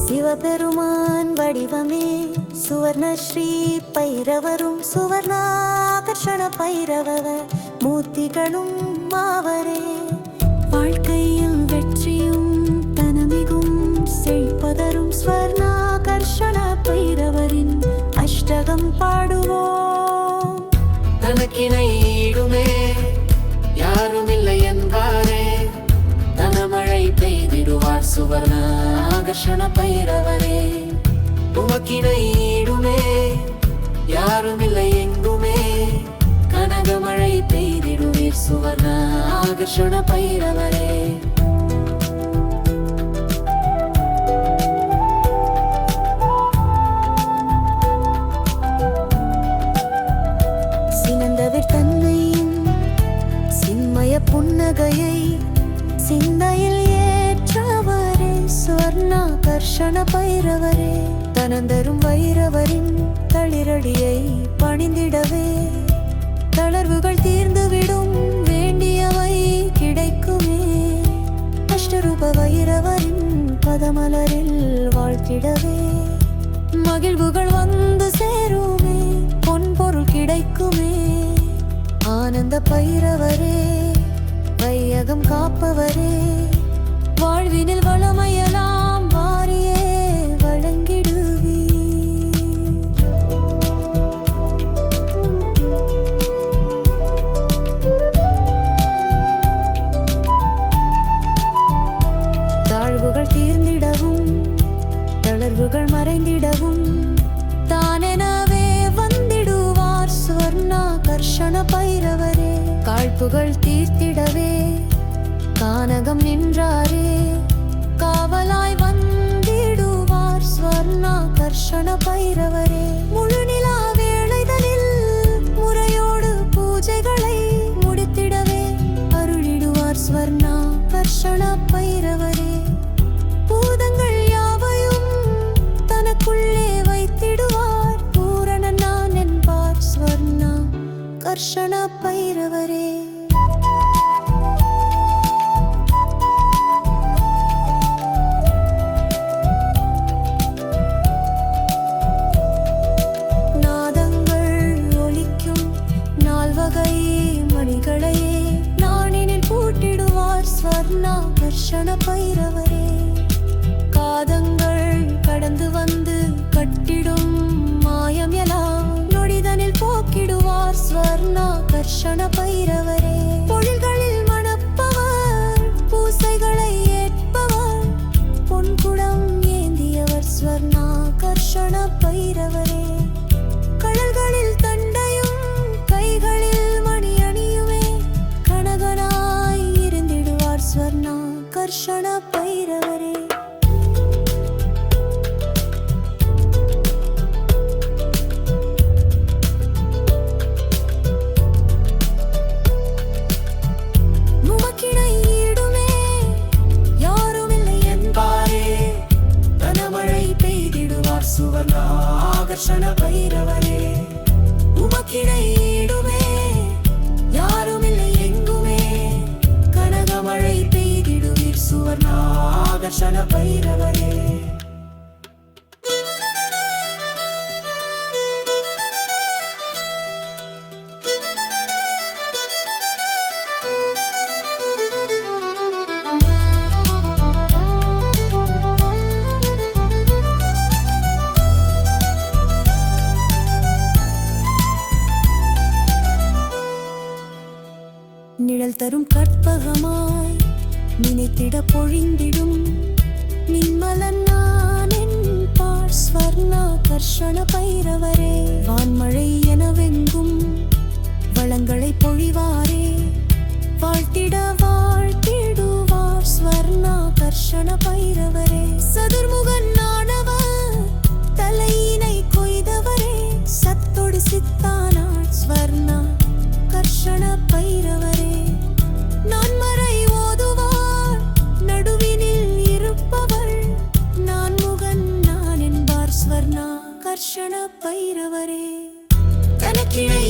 சிவபெருமான் வடிவமே சுவர்ணஸ்ரீ பைரவரும் சுவர்ணாகர்ஷண பைரவ மூர்த்திகளும் மாவரே. வாழ்க்கையில் வெற்றியும் தனமிகும் செழிப்பதரும் ஸ்வர்ணாகர்ஷண பைரவரின் அஷ்டகம் பாடுவோம். தனக்கினை ஈடுமே யாருமில்லை என்பாரே, தனமழை பெய்திடுவார் சுவர்ண ஆகர்ஷண பைரவரே. உமக்கினை ஈடுமே யாருமில்லை எங்குமே, கனகமழை பெய்திடுவீர் சுவர்ண ஆகர்ஷண பைரவரே. சினந்தவிர் தன்மையும் சின்மய புன்னகையை சிந்தையில் ஏற்றவரே சுவர்ணாகர்ஷண பைரவரே. தனந்தரும் வைரவரின் தளிரடியை பணிந்திடவே தளர்வுகள் தீர்ந்துவிடும், வேண்டியவை கிடைக்குமே. அஷ்டரூப வைரவரின் பதமலரில் வாழ்த்திடவே மகிழ்வுகள் வந்து சேருமே, பொன்பொருள் கிடைக்குமே. ஆனந்த பைரவரே வையகம் காப்பவரே, வாழ்வினில் வளமையெல்லாம் வாரியே வழங்கிடுவீ. தாழ்வுகள் தீர்ந்திடவும் தளர்வுகள் மறைந்திடவும் தானெனவே வந்திடுவார் சுவர்ணாகர்ஷண பைரவரே. காழ்ப்புகள் தீர்த்திடவே கானகம் நின்றாரே, காவலாய் வந்திடுவார் ஸ்வர்ணாகர்ஷண பைரவரே. முழு நிலா வேளைதலில் முறையோடு பூஜைகளை முடித்திடவே அருளிடுவார் ஸ்வர்ணாகர்ஷண பைரவரே. பூதங்கள் யாவையும் தனக்குள்ளே வைத்திடுவார், பூரண நான் என்பார் ஸ்வர்ணாகர்ஷண பைரவரே. மணிகளையே நானினில் பூட்டிடுவார் ஸ்வர்ணாகர்ஷண பைரவரே. காதங்கள் கடந்து வந்து கட்டிடும் மாயம் எல்லாம் நொடிதனில் போக்கிடுவார் ஸ்வர்ணாகர்ஷண பைரவரே. பொழில்களில் மணப்பவர் பூசைகளை ஏற்பவர், பொன்குடம் ஏந்தியவர் ஸ்வர்ணாகர்ஷண பைரவரே. கடல்களில் தண்டையும் கைகளில் ஸ்வர்ணாகர்ஷண பைரவரே. உமக்கினை ஈடுமே யாருமில்லை என்பாரே, தனமழை பெய்திடுவார் சுவர்ணாகர்ஷண பைரவரே. உமக்கினை ஈடுமே யாருமில்லை எங்குமே, கனகமழை பெய்திடுவீர் சுவர்ணாகர்ஷண பைரவரே. நிழல் தரும் கற்பகமாய் நினைத்திட பொழிந்திடும் நின்மலன் நான் என்பார் ஸ்வர்ணாகர்ஷண பைரவரே. வான்மழை எனவெங்கும் வளங்களை பொழிவாரே, வாழ்த்திட வாழ்த்திடுவார் ஸ்வர்ணாகர்ஷண பைரவரே. சதுர்முகன் ஆனவர் தலையினை கொய்தவரே, சத்தொடு சித்தானார் ஸ்வர்ணாகர்ஷண பைரவரே. நான் மறை ஓதுவார் நடுவினில் இருப்பவர், நான் முகன் நான் என்பார் ஸ்வர்ணாகர்ஷண பைரவரே. தனக்கினை